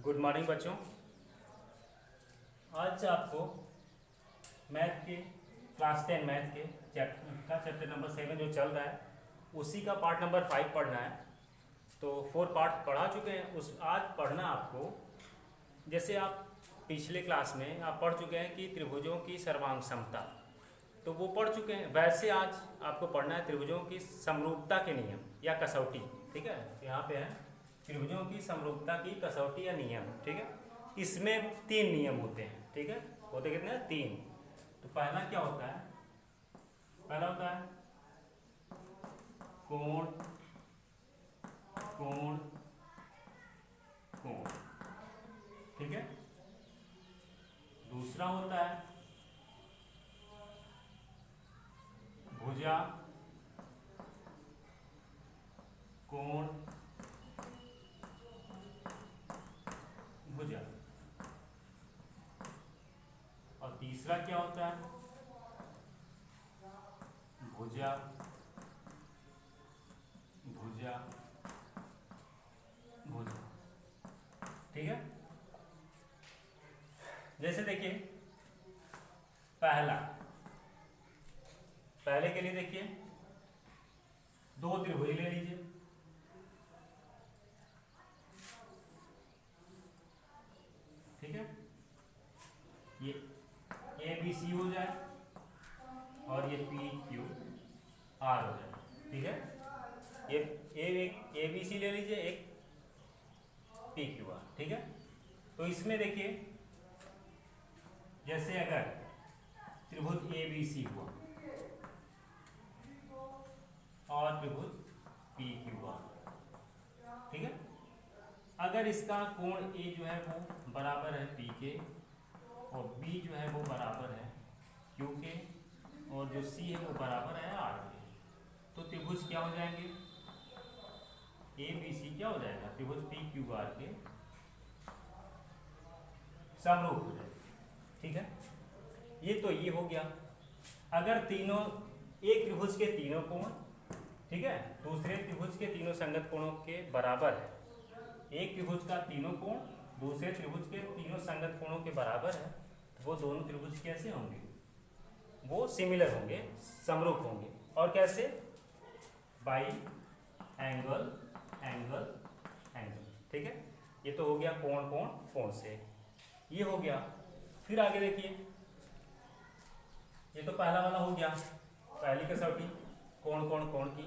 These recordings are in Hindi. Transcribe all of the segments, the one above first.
गुड मॉर्निंग बच्चों। आज आपको मैथ के क्लास 10 मैथ के चैप्टर नंबर 7 जो चल रहा है उसी का पार्ट नंबर 5 पढ़ना है। तो 4 पार्ट पढ़ा चुके हैं, उस आज पढ़ना आपको, जैसे आप पिछले क्लास में आप पढ़ चुके हैं कि त्रिभुजों की सर्वांग समता, तो वो पढ़ चुके हैं। वैसे आज आपको पढ़ना है त्रिभुजों की समरूपता के नियम या कसौटी। ठीक है, यहाँ पे है त्रिभुजों की समरूपता की कसौटी या नियम। ठीक है, इसमें 3 नियम होते हैं। ठीक है, होते कितने हैं? 3। तो पहला क्या होता है? पहला होता है कोण कोण कोण। ठीक है, दूसरा होता है भुजा कोण भुजा। और तीसरा क्या होता है? भुजा भुजा भुजा। ठीक है, जैसे देखिए पहले के लिए देखिए 2 त्रिभुज ले लीजिए। ठीक है, ये ए बी सी हो जाए और ये पी क्यू आर हो जाए। ठीक है, ये ए बी सी ले लीजिए, एक पी क्यू आर। ठीक है, तो इसमें देखिए जैसे अगर त्रिभुज ए बी सी हुआ और त्रिभुज पी क्यू आर। ठीक है, अगर इसका कोण ए जो है वो बराबर है पी के और बी जो है वो बराबर है क्यू के और जो सी है वो बराबर है आर के, तो त्रिभुज क्या हो जाएंगे? ए बी सी क्या हो जाएगा? त्रिभुज पी क्यू आर के समरूप हो जाएगा। ठीक है, ये हो गया। अगर तीनों एक त्रिभुज के तीनों कोण, ठीक है, दूसरे त्रिभुज के तीनों संगत कोणों के बराबर है, एक त्रिभुज का तीनों कोण दूसरे त्रिभुज के तीनों संगत कोणों के बराबर है, तो वो दोनों त्रिभुज कैसे होंगे? वो सिमिलर होंगे, समरूप होंगे। और कैसे? By angle angle angle. ठीक है, ये तो हो गया कोण कोण कोण से, ये हो गया। फिर आगे देखिए, ये तो पहला वाला हो गया, पहली कसौटी कोण कोण कोण की।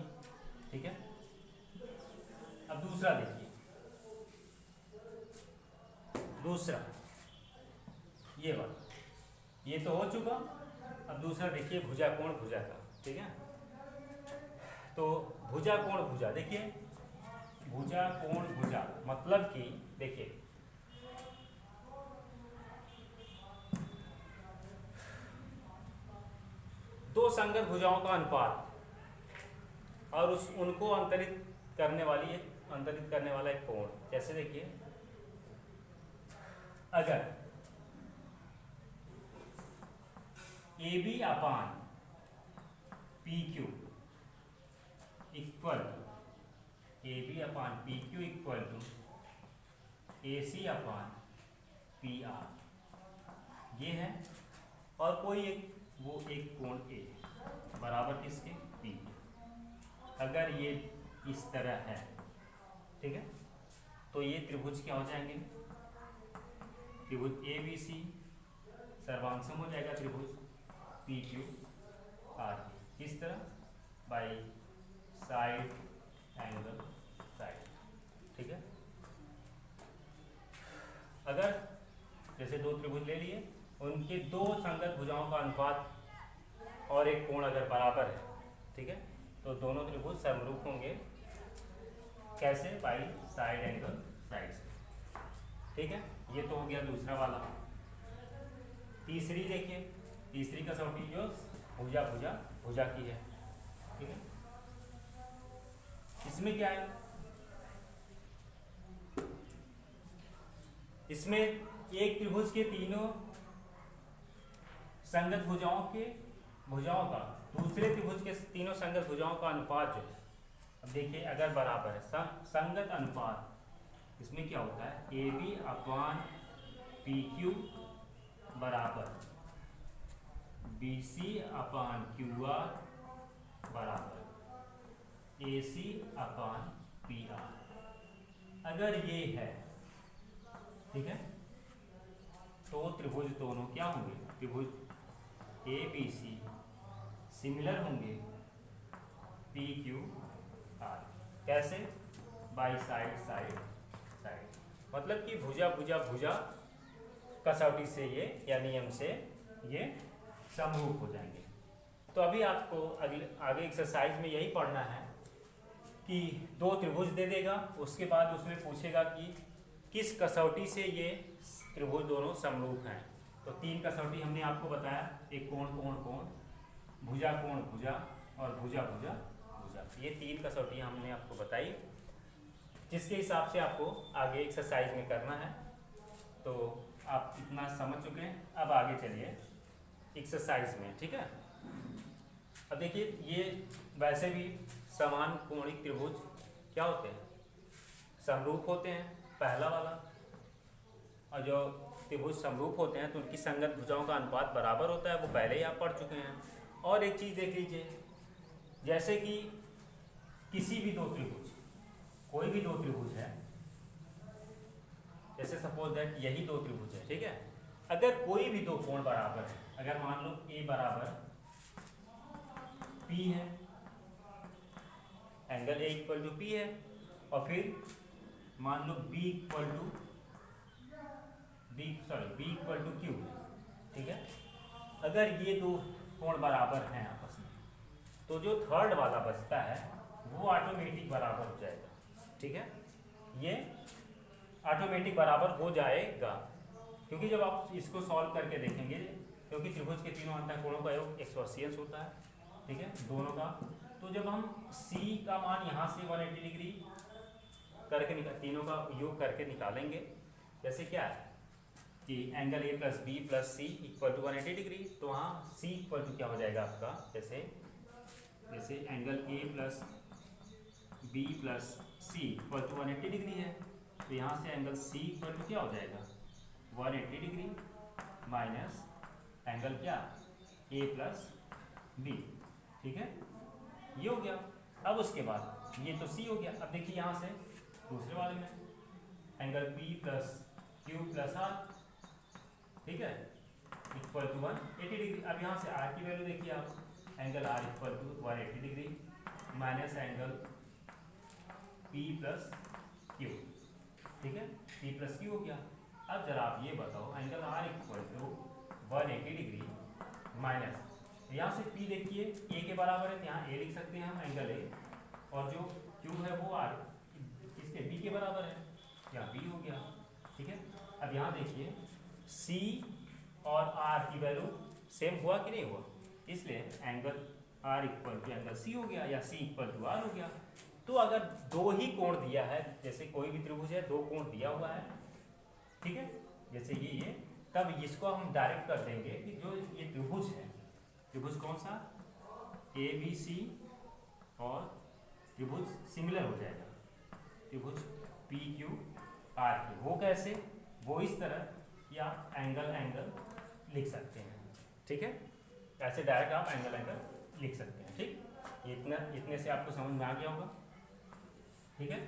ठीक है, अब दूसरा देखिए, दूसरा ये वाला, ये तो हो चुका। अब दूसरा देखिए भुजा कोण भुजा का। ठीक है, तो भुजा कोण भुजा, देखिए भुजा कोण भुजा मतलब कि देखिए दो संगत भुजाओं का अनुपात और उनको अंतरित करने वाला एक कोण। जैसे देखिए अगर A B upon P Q equal to A B upon P Q equal to A C upon P R, ये है। और कोई एक कोण ए बराबर किसके? पी के। अगर ये इस तरह है, ठीक है, तो ये त्रिभुज क्या हो जाएंगे? त्रिभुज ए बी सी सर्वांगसम हो जाएगा त्रिभुज पी क्यू आर। किस तरह? By side angle side. ठीक है, अगर जैसे 2 त्रिभुज ले लिए, उनके 2 संगत भुजाओं का अनुपात और एक कोण अगर बराबर है, ठीक है, तो दोनों त्रिभुज समरूप होंगे। कैसे? बाई साइड एंगल साइड से। ठीक है, ये तो हो गया दूसरा वाला। तीसरी देखिए, तीसरी कसौटी जो भुजा भुजा भुजा की है। ठीक है, इसमें क्या है? इसमें एक त्रिभुज के तीनों संगत भुजाओं का दूसरे त्रिभुज के तीनों संगत भुजाओं का अनुपात जो है, अब देखिए अगर बराबर है, संगत अनुपात इसमें क्या होता है, A B upon P Q बराबर B C upon Q R बराबर A C upon P R. अगर ये है, ठीक है, तो त्रिभुज दोनों क्या होंगे, त्रिभुज ए बी सी सिमिलर होंगे पी क्यू आर। कैसे, बाई साइड साइड साइड, मतलब कि भुजा भुजा भुजा कसौटी से ये या नियम से ये समरूप हो जाएंगे। तो अभी आपको आगे एक्सरसाइज में यही पढ़ना है कि दो त्रिभुज दे देगा, उसके बाद उसमें पूछेगा कि किस कसौटी से ये त्रिभुज दोनों समरूप हैं। तो तीन कसौटी हमने आपको बताया, एक कोण कोण कोण, भुजा कोण भुजा और भुजा भुजा भुजा। ये तीन कसौटी हमने आपको बताई, जिसके हिसाब से आपको आगे एक्सरसाइज में करना है। तो आप इतना समझ चुके हैं, अब आगे चलिए एक्सरसाइज में, ठीक है। अब देखिए, ये वैसे भी समान कोणिक त्रिभुज क्या होते हैं, समरूप होते हैं, पहला वाला। और जो त्रिभुज समरूप होते हैं तो उनकी संगत भुजाओं का अनुपात बराबर होता है, वो पहले ही आप पढ़ चुके हैं। और एक चीज़ देख लीजिए, जैसे कि किसी भी दो त्रिभुज, कोई भी दो त्रिभुज है, जैसे सपोज दैट यही दो त्रिभुज है, ठीक है। अगर कोई भी दो कोण बराबर है, अगर मान लो ए बराबर पी है, angle A equal to P है, और फिर मान लो बी इक्वल टू क्यू, ठीक है। अगर ये दो कोण बराबर हैं आपस में, तो जो थर्ड वाला बचता है वो ऑटोमेटिक बराबर हो जाएगा, ठीक है। ये ऑटोमेटिक बराबर हो जाएगा, क्योंकि जब आप इसको सॉल्व करके देखेंगे, क्योंकि त्रिभुज के तीनों अंतःकोणों का योग 180 अंश होता है, ठीक है, दोनों का। तो जब हम C का मान यहाँ से 180 डिग्री करके तीनों का योग करके निकालेंगे, जैसे क्या है कि angle A plus B plus C equal to 180 degree, तो वहाँ C इक्वल टू क्या हो जाएगा आपका, जैसे angle A plus B plus C equal to 180 degree है, तो यहाँ से एंगल C इक्वल टू क्या हो जाएगा, 180 डिग्री माइनस एंगल क्या, ए प्लस बी, ठीक है, ये हो गया। अब उसके बाद ये तो C हो गया। अब देखिए यहाँ से दूसरे वाले में angle P plus Q plus R, ठीक है, इक्वल टू 180 डिग्री। अब यहाँ से R की वैल्यू देखिए आप, angle R equal to 180 degree minus angle P plus Q, ठीक है, P प्लस क्यू हो गया। अब जरा आप ये बताओ, angle R equal to 180 degree minus, यहाँ से P देखिए A के बराबर है, यहाँ A लिख सकते हैं हम, एंगल A, और जो Q है वो R इसके B के बराबर है, यहाँ B हो गया, ठीक है। अब यहाँ देखिए C और R की वैल्यू सेम हुआ कि नहीं हुआ, इसलिए angle R equal to angle C हो गया, या C इक्वल टू R हो गया। तो अगर दो ही कोण दिया है, जैसे कोई भी त्रिभुज है, दो कोण दिया हुआ है, ठीक है, जैसे ये, तब इसको हम डायरेक्ट कर देंगे कि जो ये त्रिभुज है, त्रिभुज कौन सा, ए बी सी, और त्रिभुज सिमिलर हो जाएगा, त्रिभुज पी क्यू आर की। वो कैसे, वो इस तरह, या एंगल एंगल लिख सकते हैं, ठीक है, ऐसे डायरेक्ट आप एंगल एंगल लिख सकते हैं, ठीक। इतने से आपको समझ में आ गया होगा, ठीक है।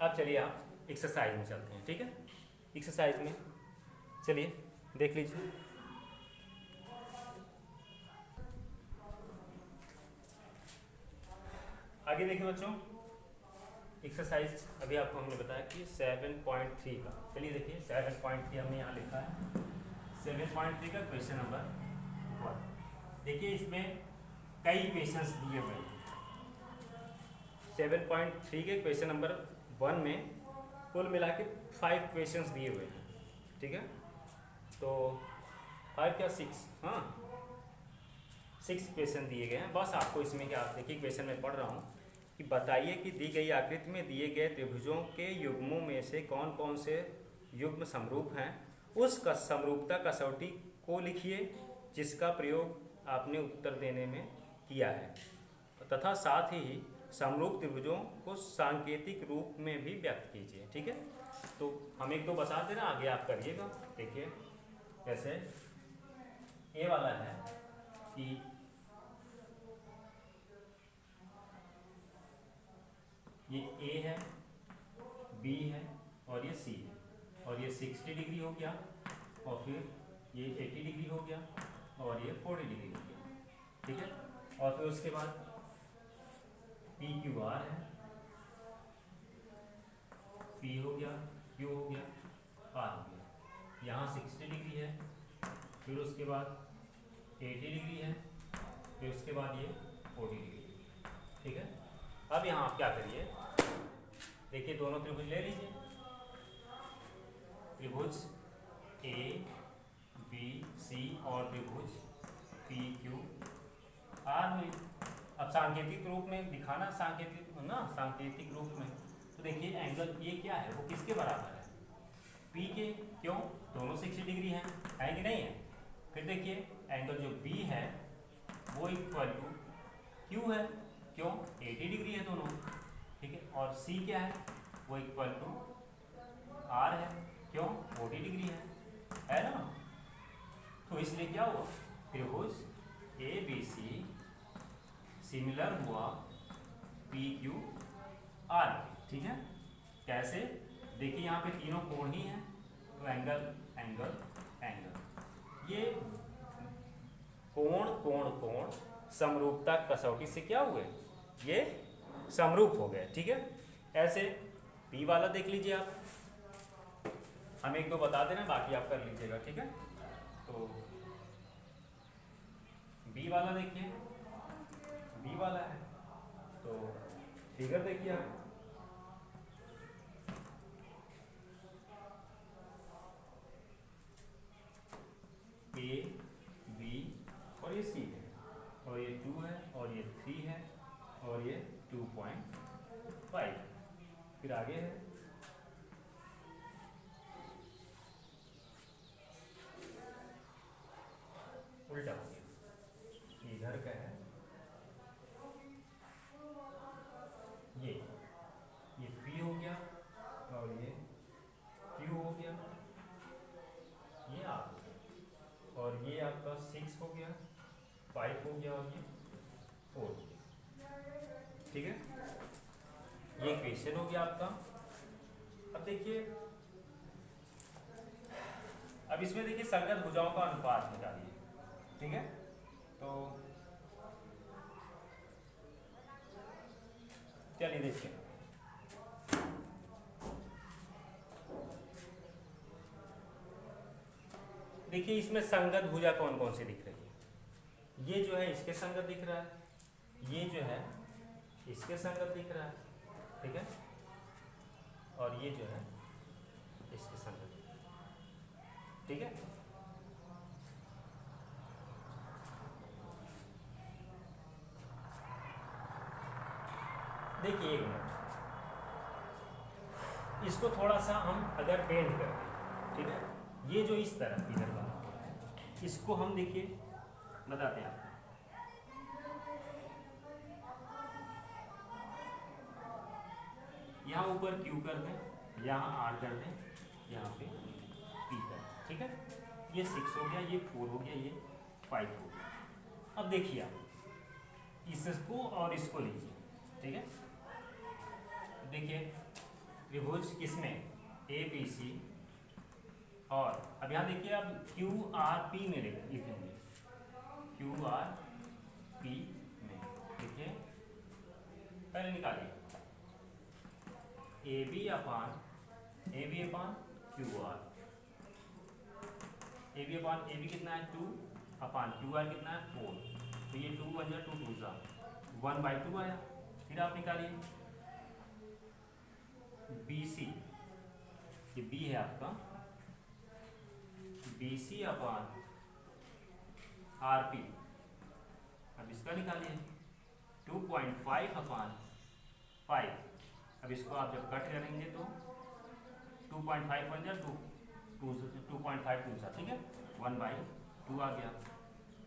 अब चलिए आप एक्सरसाइज में चलते हैं, ठीक है। एक्सरसाइज में चलिए देख लीजिए। आगे देखिए बच्चों, एक्सरसाइज अभी आपको हमने बताया कि 7.3 का, चलिए देखिए 7.3 हमने यहाँ लिखा है। 7.3 का क्वेश्चन नंबर 1, देखिए इसमें कई क्वेश्चंस दिए हुए हैं। 7.3 के क्वेश्चन नंबर 1 में कुल मिला के 5 क्वेश्चंस दिए हुए हैं, ठीक है। तो 5 क्या 6, हाँ 6 क्वेश्चन दिए गए हैं। बस आपको इसमें क्या, देखिए क्वेश्चन में पढ़ रहा हूँ कि बताइए कि दी गई आकृति में दिए गए त्रिभुजों के युग्मों में से कौन कौन से युग्म समरूप हैं। उस समरूपता कसौटी को लिखिए जिसका प्रयोग आपने उत्तर देने में किया है, तथा साथ ही समरूप त्रिभुजों को सांकेतिक रूप में भी व्यक्त कीजिए। ठीक है, तो हम एक दो बता देना, आगे आप करिएगा। देखिए जैसे ए वाला है कि ये ए है, बी है और ये सी है, और ये 60 डिग्री हो गया, और फिर ये 80 डिग्री हो गया, और ये 40 डिग्री हो गया। ठीक है, और फिर उसके बाद पी क्यू आर है, पी हो गया, क्यू हो गया, आर हो गया। यहाँ 60 डिग्री है, फिर उसके बाद 80 डिग्री है, फिर उसके बाद ये 40 डिग्री। ठीक है, अब यहाँ आप क्या करिए, देखिए दोनों त्रिभुज ले लीजिए, त्रिभुज ए बी सी और त्रिभुज पी क्यू आर में। अब सांकेतिक रूप में दिखाना, सांकेतिक रूप में, तो देखिए एंगल ये क्या है, वो किसके बराबर है, पी के। क्यों, दोनों 60 डिग्री हैं, है कि नहीं है। फिर देखिए एंगल जो बी है वो इक्वल टू क्यू है, क्यों, 80 डिग्री है दोनों। ठीक है, और सी क्या है, वो इक्वल टू आर है, क्यों, 40 डिग्री है ना। तो इसलिए क्या हुआ, त्रिभुज ए बी सी सिमिलर हुआ पी क्यू आर। ठीक है, कैसे, देखिए यहाँ पे तीनों कोण ही हैं, तो एंगल एंगल एंगल, ये कोण कोण कोण समरूपता कसौटी से क्या हुए, ये समरूप हो गए। ठीक है, ऐसे पी वाला देख लीजिए आप, हम एक दो बता देना, बाकी आप कर लीजिएगा। ठीक है, तो बी वाला देखिए, बी वाला है, तो फिगर देखिए आप, ए बी और ये सी है, और ये 2 है, और ये 3 है, और ये 2.5। फिर आगे है उल्टा हो गया, इधर का है ये पी हो गया, और ये क्यू हो गया, ये आर हो गया, और ये आपका 6 हो गया, 5 हो गया, और ये 4 हो गया। ठीक है, ये क्वेश्चन हो गया आपका। अब देखिए, अब इसमें देखिए संगत भुजाओं का अनुपात निकालिए। ठीक है, तो चलिए देखिए, देखिए इसमें संगत भुजा कौन कौन सी दिख रही है, ये जो है इसके संगत दिख रहा है, ये जो है इसके संगत दिख रहा है। ठीक है, और ये जो है इसके संगत दिख रहा है। ठीक है, देखिए एक मिनट, इसको थोड़ा सा हम अगर बेंड करें, ठीक है, ये जो इस तरफ इधर वाला है, इसको हम देखिए बताते हैं आपको। यहाँ ऊपर क्यू कर दें, यहाँ आर कर दें, यहाँ पे पी कर दें। ठीक है, ये 6 हो गया, ये 4 हो गया, ये 5 हो गया। अब देखिए आप इसको और इसको लीजिए। ठीक है, देखिए त्रिभुज किसमें, ए बी सी, और अब यहाँ देखिए आप क्यू आर पी में लिखेंगे, क्यू आर पी में। देखिए पहले निकालिए, A B upon Q R, A B कितना है 2 अपान क्यू आर कितना है 4, तो ये 2 बन जाए, 2 2 1/2 आया। फिर आप निकालिए बी सी, ये बी है आपका, B C upon R P, अब इसका निकालिए 2.5 अपान 5। अब इसको आप जब कट करेंगे तो 2.5 बन जाए 2.5 2 सा, ठीक है, 1/2 आ गया।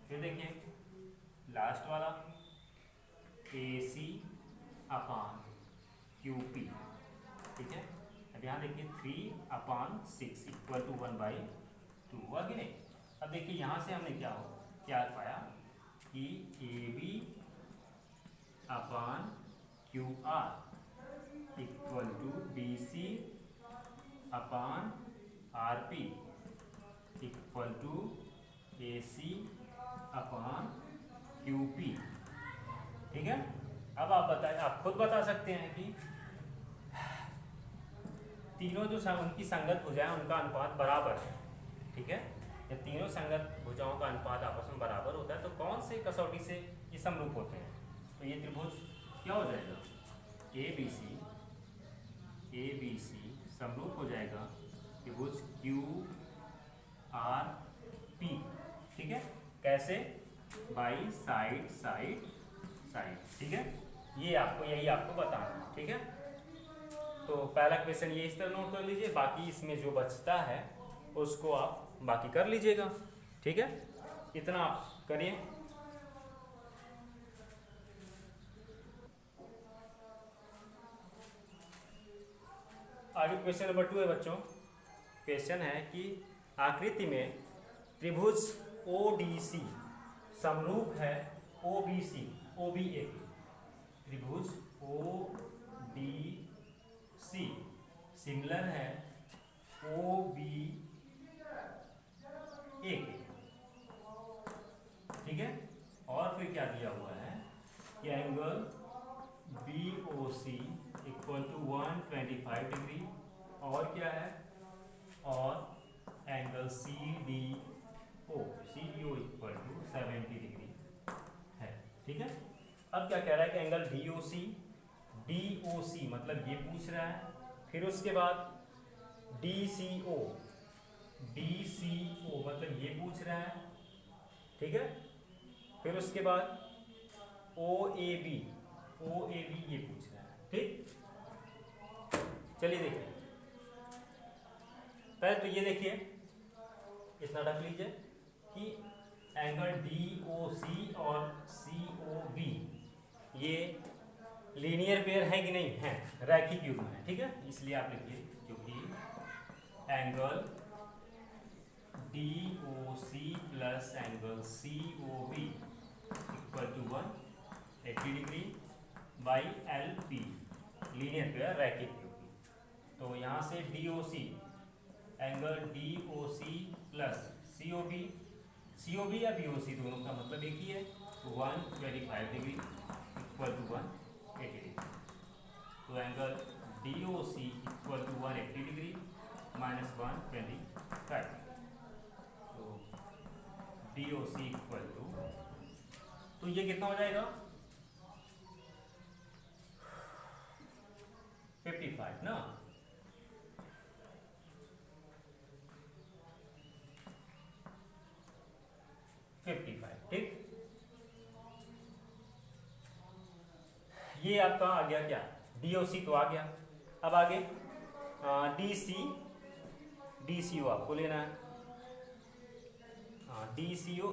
फिर देखिए लास्ट वाला ए सी अपान क्यू पी, ठीक है। अब यहाँ देखिए 3/6 इक्वल टू 1/2 हुआ कि नहीं। अब देखिए यहाँ से हमने क्या पाया कि A B upon Q R equal to B C upon R P equal to A C upon Q P, ठीक है। अब आप खुद बता सकते हैं कि तीनों जो उनकी संगत भुजाएं उनका अनुपात बराबर है, ठीक है। जब तीनों संगत भुजाओं का अनुपात आपस में बराबर होता है तो कौन से कसौटी से ये समरूप होते हैं। तो ये त्रिभुज क्या हो जाएगा, ए बी सी समरूप हो जाएगा त्रिभुज क्यू आर पी, ठीक है। कैसे, बाई साइड साइड साइड, ठीक है। यही आपको बताना है, ठीक है। तो पहला क्वेश्चन ये इस तरह नोट कर लीजिए, बाकी इसमें जो बचता है उसको आप बाकी कर लीजिएगा, ठीक है। इतना आप करिए। आगे क्वेश्चन नंबर 2 है बच्चों। क्वेश्चन है कि आकृति में त्रिभुज ODC समरूप है OBC OBA की। त्रिभुज ODC सिमिलर है OBA के, ठीक है। और फिर क्या दिया हुआ है कि angle BOC equal to 125 degree, और क्या है, और angle CDO equal to 70 degree है, ठीक है। अब क्या कह रहा है कि एंगल DOC मतलब ये पूछ रहा है, फिर उसके बाद DCO मतलब ये पूछ रहा है, ठीक है। फिर उसके बाद OAB ये पूछ रहा है, ठीक। चलिए देखिए, पहले तो ये देखिए, इतना रख लीजिए कि एंगल DOC और COB ये लीनियर पेयर है कि नहीं है, रैखिक युग्म है, ठीक है। इसलिए आप लिखिए क्योंकि angle DOC plus angle COB equal to 180 degree by LP linear pair रैखिक युग्म। तो यहाँ से DOC angle DOC plus COB या BOC दोनों का मतलब एक ही है, 125 डिग्री इक्वल टू 180 डिग्री। तो angle DOC equal to 180 degree minus 125, तो DOC इक्वल टू, तो ये कितना हो जाएगा 55 ना। ठीक, ये आपका आ गया क्या, DOC तो आ गया। अब आगे DCO आपको लेना है, DCO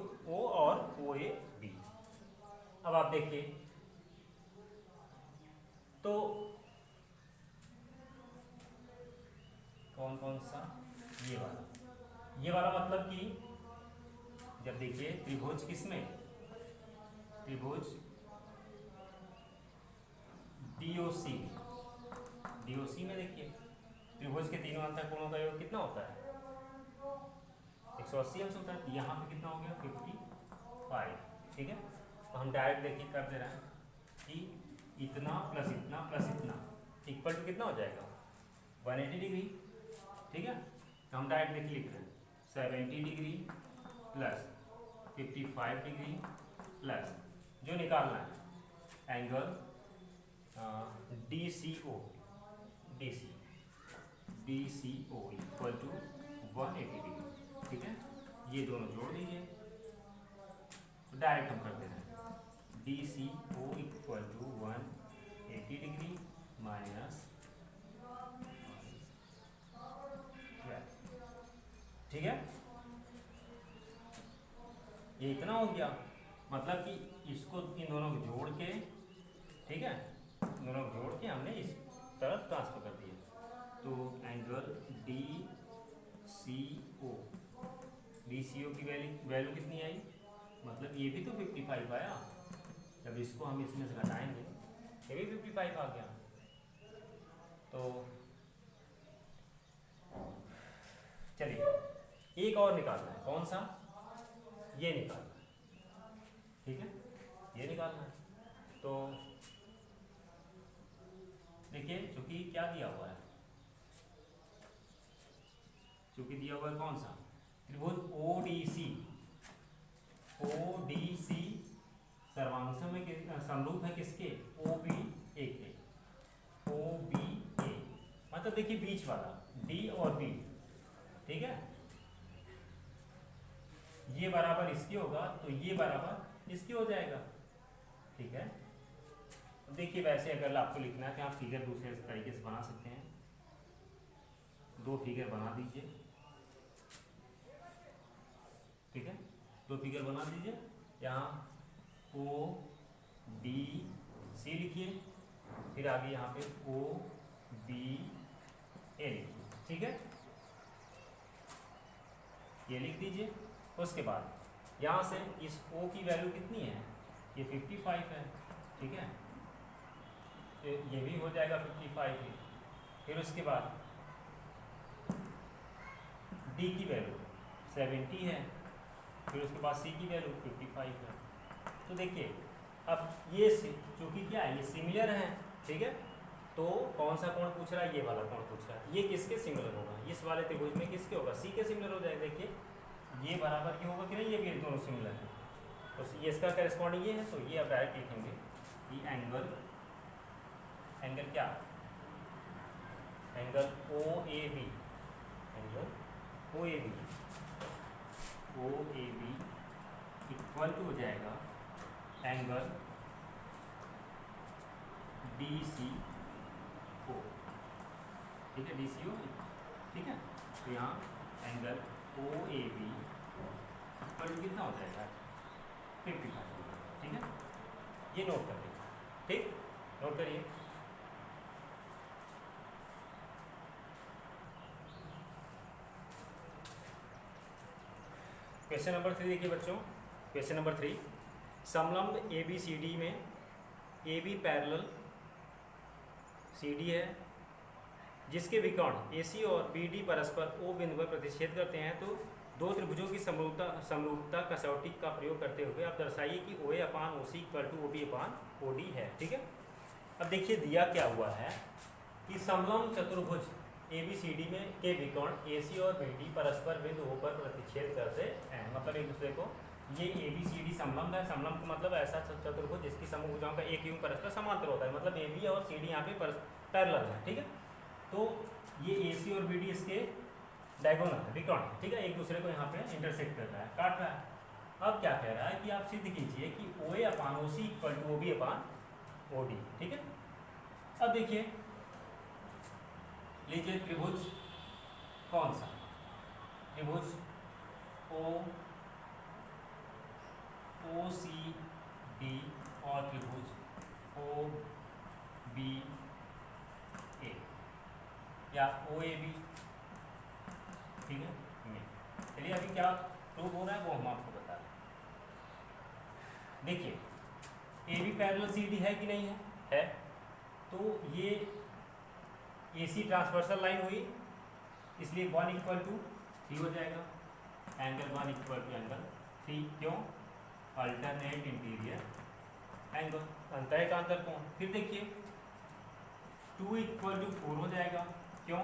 और OAB। अब आप देखिए तो कौन सा, ये वाला मतलब कि जब देखिए त्रिभुज किसमें, त्रिभुज DOC में देखिए त्रिभुज के तीनों अंतःकोणों का योग कितना होता है, 180 अंश होता है। यहाँ पे कितना हो गया 55, ठीक है। तो हम डायरेक्ट देखिए कर दे रहे हैं कि इतना प्लस इतना प्लस इतना इक्वल टू कितना हो जाएगा 180 डिग्री, ठीक है। तो हम डायरेक्ट देखिए लिख रहे हैं 70 डिग्री प्लस 55 डिग्री प्लस जो निकालना है angle DCO equal to 180 degree, ठीक है। ये दोनों जोड़ दीजिए, तो डायरेक्ट हम कर दे रहे हैं DCO equal to 180 degree minus 12, ठीक है। ये इतना हो गया, मतलब कि इसको इन दोनों को जोड़ के, ठीक है, दोनों जोड़ के हमने इस तरफ ट्रांसफर कर दिया। तो एंगल डी सी ओ, डी सी ओ की वैल्यू कितनी आई, मतलब ये भी तो 55 आया। जब इसको हम इसमें से घटाएंगे ये भी 55 आ गया। तो चलिए एक और निकालना है, कौन सा, ये निकालना है, ठीक है, ये निकालना है। तो देखिए चूंकि क्या दिया हुआ है, चूंकि दिया हुआ है कौन सा, त्रिभुज ओडीसी, ओडीसी सर्वांश में समरूप है किसके, ओबी ए के, ओबी ए मतलब देखिए बीच वाला डी और बी, ठीक है, ये बराबर इसके होगा तो ये बराबर इसके हो जाएगा, ठीक है। देखिए वैसे अगर आपको लिखना है तो आप फिगर दूसरे तरीके से बना सकते हैं, दो फिगर बना दीजिए, ठीक है, दो फिगर बना दीजिए। यहाँ ओ डी सी लिखिए, फिर आगे यहाँ पे ओ बी ए लिखिए, ठीक है, ये लिख दीजिए। उसके बाद यहाँ से इस ओ की वैल्यू कितनी है, ये 55 है, ठीक है, तो ये भी हो जाएगा 55 ही। फिर उसके बाद डी की वैल्यू 70 है, फिर उसके बाद सी की वैल्यू 55 है। तो देखिए अब ये चूंकि क्या है, ये सिमिलर है, ठीक है, तो कौन सा कोण पूछ रहा है, ये वाला कोण पूछ रहा है, ये किसके सिमिलर होगा, इस वाले त्रिभुज में किसके होगा, सी के सिमिलर हो जाएगा। देखिए ये बराबर ये होगा कि नहीं, ये भी दोनों सिमिलर है, तो ये इसका करस्पॉन्डिंग ये है, तो ये अब डायरेक्ट लिखेंगे कि एंगल, एंगल क्या, angle O A B, angle O A B, O A B equal to हो जाएगा एंगल डी सी ओ, ठीक है, डी सी ओ, ठीक है। तो यहाँ angle O A B equal to कितना हो जाएगा, 55, ठीक है, ये नोट कर लीजिए, ठीक, नोट करिए। क्वेश्चन नंबर 3 देखिए बच्चों, क्वेश्चन नंबर 3, समलंब ए बी सी डी में A B parallel C D है, जिसके विकर्ण ए सी और बी डी परस्पर ओ बिंदु पर प्रतिच्छेद करते हैं, तो दो त्रिभुजों की समरूपता कसौटी का प्रयोग करते हुए आप दर्शाइए कि ओ ए अपान ओ सी इक्वल टू ओ बी अपान ओ डी है, ठीक है। अब देखिए दिया क्या हुआ है कि समलंब चतुर्भुज ए बी सी डी में के विकर्ण ए सी और बी डी परस्पर बिंदु ओ पर प्रतिच्छेद करते हैं, मतलब एक दूसरे को, ये ए बी सी डी समलंब है, समलंब का मतलब ऐसा चतुर्भुज जिसकी समभुजाओं का एक यूं परस्पर समांतर होता है, मतलब ए बी और सी डी यहाँ पे पैरेलल है, ठीक है। तो ये ए सी और बी डी इसके डायगोनल है, विकर्ण, ठीक है, एक दूसरे को यहाँ पे इंटरसेक्ट कर रहा है, काट रहा है। अब क्या कह रहा है कि आप सिद्ध कीजिए कि ओ ए अपान ओ सी इक्वल टू ओ बी अपान ओ डी, ठीक है। अब देखिए लीजिए त्रिभुज कौन सा, त्रिभुज ओ सी डी और त्रिभुज ओ बी ए या ओ ए बी, ठीक है। चलिए अभी क्या प्रूव हो रहा है वो हम आपको बता रहे हैं। देखिए A B parallel C D है कि नहीं है, तो ये ए सी ट्रांसवर्सल लाइन हुई, इसलिए 1 इक्वल टू 3 हो जाएगा, एंगल 1 इक्वल टू एंगल 3, क्यों, अल्टरनेट इंटीरियर एंगल, अंतः का अंतर कोण। फिर देखिए 2 इक्वल टू 4 हो जाएगा, क्यों,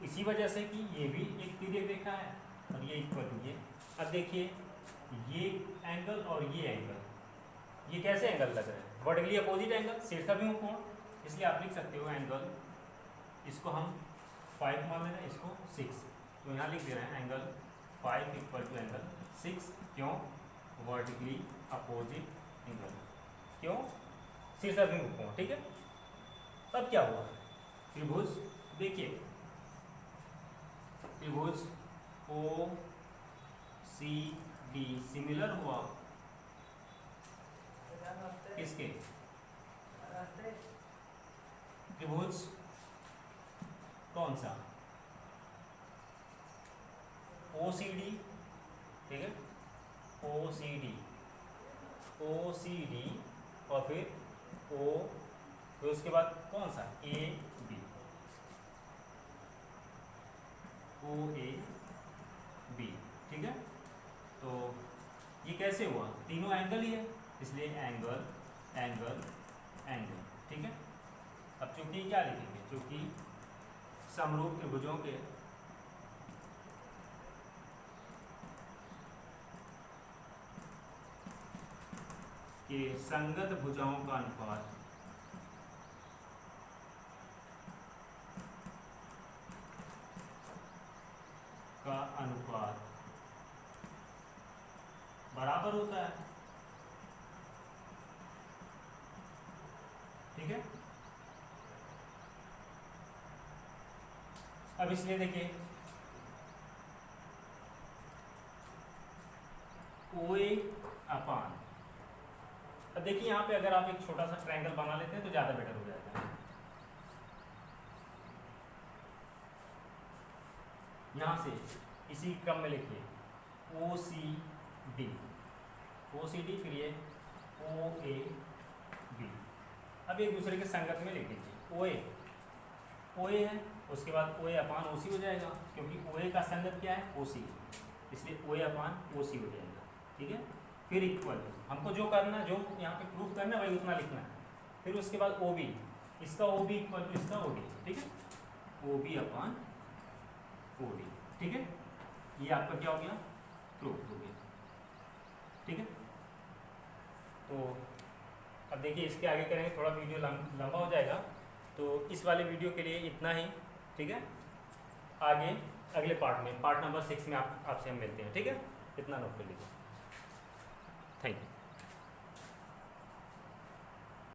इसी वजह से कि ये भी एक पीरियड देखा है और ये इक्वल टू ये। अब देखिए ये एंगल और ये एंगल, ये कैसे एंगल लग रहे हैं, वर्टिकली अपोजिट एंगल, शीर्षाभिमुख कोण, इसलिए आप लिख सकते हो एंगल, इसको हम 5 मान ले रहे हैं, इसको 6, तो यहाँ लिख दे रहे हैं एंगल 5 इक्वल टू एंगल 6, क्यों, वर्टिकली अपोजिट एंगल, क्यों, शीर्षाभिमुख कोण, ठीक है। तब क्या हुआ, त्रिभुज, देखिए त्रिभुज ओ सी डी सिमिलर हुआ किसके, त्रिभुज कौन सा, OCD, ठीक है, OCD, OCD और फिर O, फिर उसके बाद कौन सा AB, OAB, ठीक है। तो ये कैसे हुआ, तीनों एंगल ही है, इसलिए एंगल एंगल एंगल, ठीक है। अब चूंकि क्या लिखेंगे, चूंकि समरूप त्रिभुजों के संगत भुजाओं का अनुपात बराबर होता है, ठीक है। अब इसलिए देखिए OA अपान, अब देखिए यहाँ पे अगर आप एक छोटा सा ट्रायंगल बना लेते हैं तो ज़्यादा बेटर हो जाएगा। यहाँ से इसी क्रम में लिखिए OCD, OCD फिर ये OAB, अब एक दूसरे के संगत में लिख दीजिए, OA है, उसके बाद OA अपान OC हो जाएगा, क्योंकि OA का संगत क्या है, OC, इसलिए OA अपान OC हो जाएगा, ठीक है। फिर इक्वल, हमको जो करना, जो यहाँ पे प्रूफ करना है वही उतना लिखना है। फिर उसके बाद OB, इसका OB इक्वल टू इसका OD, ठीक है, OB अपान OD, ठीक है। ये आपका क्या हो गया, प्रूफ हो गया, ठीक है। तो अब देखिए इसके आगे करेंगे, थोड़ा वीडियो लंबा हो जाएगा, तो इस वाले वीडियो के लिए इतना ही, ठीक है। आगे अगले पार्ट में, पार्ट नंबर 6 में आपसे हम मिलते हैं, ठीक है। इतना नोट कर लीजिए, थैंक यू।